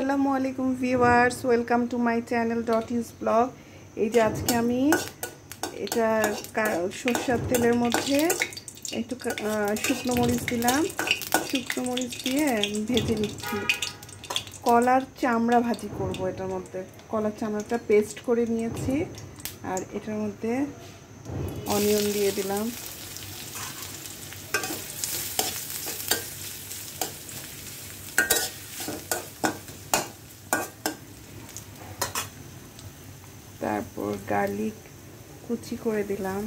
আসসালামু আলাইকুম viewers, welcome to my channel dot is blog. এই যে আজকে আমি এটা সরষের তেলের মধ্যে একটু শুকনো মরিচ দিলাম। শুকনো মরিচ দিয়ে ভেজে নিচ্ছি। কলার চামড়া ভাজি করব। এটার মধ্যে কলার চামড়াটা পেস্ট করে নিয়েছি, আর এটার মধ্যে অনিয়ন দিয়ে দিলাম। তারপর গার্লিক কুচি করে দিলাম,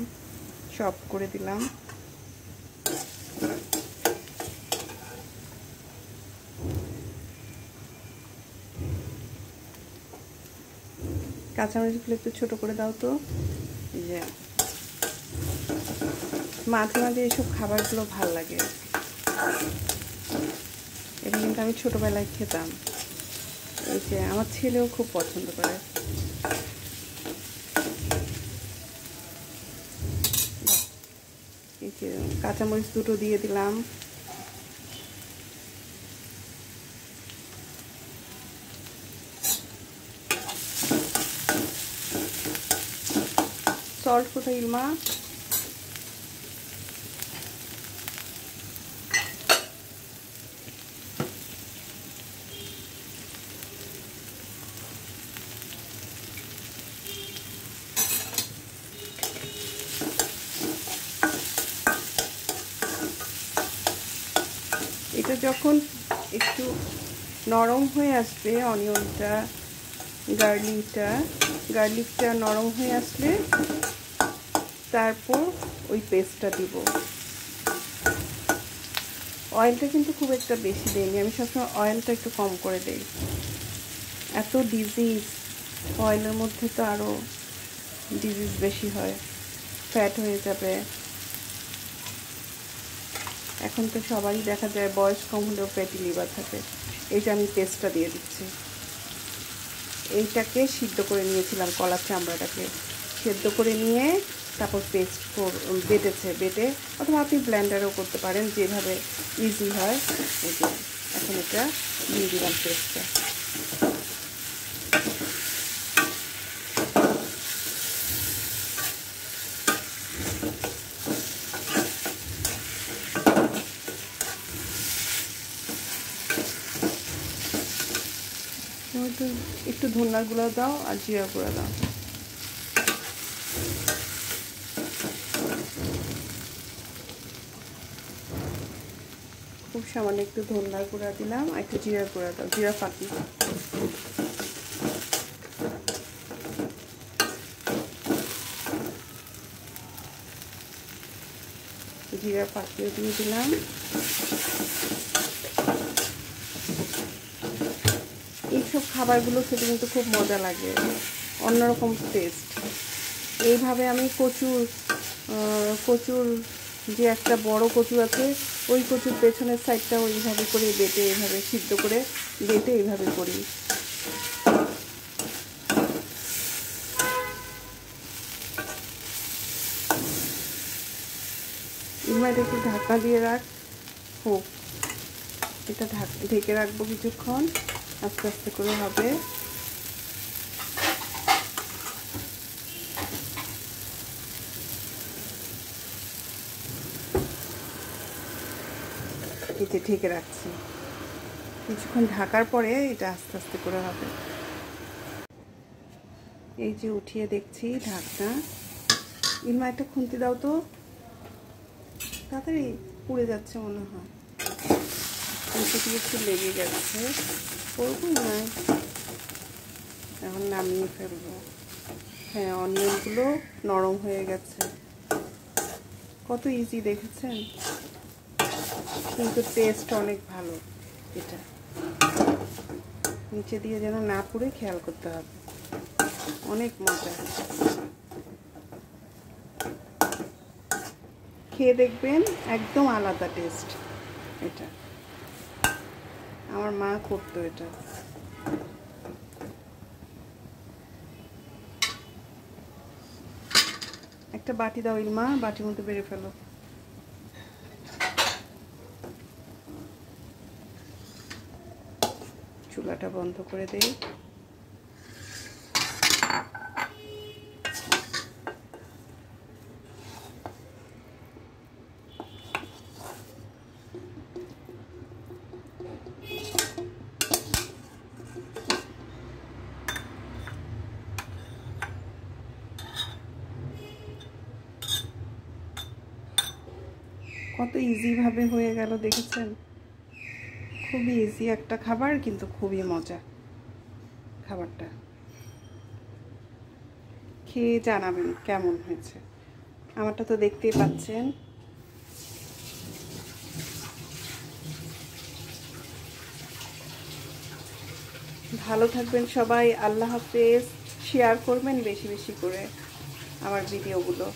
চপ করে দিলাম। কাঁচামরিচগুলো একটু ছোট করে দাও তো। যে মাঝে মাঝে এইসব খাবারগুলো ভাল লাগে। এটা কিন্তু আমি ছোটবেলায় খেতাম। এই যে আমার ছেলেও খুব পছন্দ করে। এই যে কাঁচামরিচ দুটো দিয়ে দিলাম। সল্ট কোথায় ইলমা? এটা যখন একটু নরম হয়ে আসবে, অনিয়নটা গার্লিকটা নরম হয়ে আসলে তারপর ওই পেস্টটা দিব। অয়েলটা কিন্তু খুব একটা বেশি দেইনি, আমি সবসময় অয়েলটা একটু কম করে দেই। এত ডিজিজ অয়েলের মধ্যে, তো আরও ডিজিজ বেশি হয়, ফ্যাট হয়ে যাবে। এখন তো সবারই দেখা যায় বয়স কম হলেও ফ্যাটি লিভার থাকে। এইটা আমি পেস্টটা দিয়ে দিচ্ছি। এইটাকে সিদ্ধ করে নিয়েছিলাম, কলার চামড়াটাকে সেদ্ধ করে নিয়ে তারপর পেস্ট বেটে, অথবা আপনি ব্লেন্ডারও করতে পারেন, যেভাবে ইজি হয়। এই যে এখন এটা দিয়ে দিলাম পেস্টটা। একটু ধনিয়ার গুঁড়া দাও আর জিরা গুঁড়া দাও। খুব সামান্য একটু ধনিয়ার গুঁড়া দিলাম, আর একটু জিরা গুঁড়া দাও, জিরা ফাঁকি। জিরা ফাঁকিও দিয়ে দিলাম। এইসব খাবারগুলো খেতে কিন্তু খুব মজা লাগে, অন্যরকম টেস্ট। এইভাবে আমি কচুর যে একটা বড় কচু আছে, ওই কচুর পেছনের সাইডটা ওইভাবে করে বেটে, এইভাবে সিদ্ধ করে বেটে এইভাবে করি। এবার একটু ঢাকা দিয়ে রাখ, হোক। এটা ঢেকে রাখবো কিছুক্ষণ, আস্তে আস্তে করে হবে। এতে ঢেকে রাখছি কিছুক্ষণ। ঢাকার পরে এটা আস্তে আস্তে করে হবে। এই যে উঠিয়ে দেখছি ঢাকনা। ইলমা একটা খুন্তি দাও তো, তাড়াতাড়ি পুড়ে যাচ্ছে মনে হয়। খুন্তি দিয়ে একটু লেগে গেছে, করবো না। এখন নামিয়ে ফেলবো। হ্যাঁ, অনিয়নগুলো নরম হয়ে গেছে। কত ইজি দেখেছেন, কিন্তু টেস্ট অনেক ভালো। এটা নিচে দিয়ে যেন না পুড়ে খেয়াল করতে হবে, অনেক মজা। খেয়ে দেখবেন, একদম আলাদা টেস্ট। এটা আমার মা করতো। এটা একটা বাটি দাও ইলমা, বাটির মধ্যে বেড়ে ফেলো। চুলা চুলাটা বন্ধ করে দেই। কত ইজি ভাবে হয়ে গেল দেখেছেন? খুবই ইজি একটা খাবার, কিন্তু খুবই মজা খাবারটা। খেয়ে জানাবেন কেমন হয়েছে। আমারটা তো দেখতেই পাচ্ছেন। ভালো থাকবেন সবাই। আল্লাহ হাফেজ। শেয়ার করবেন বেশি বেশি করে আমার ভিডিওগুলো।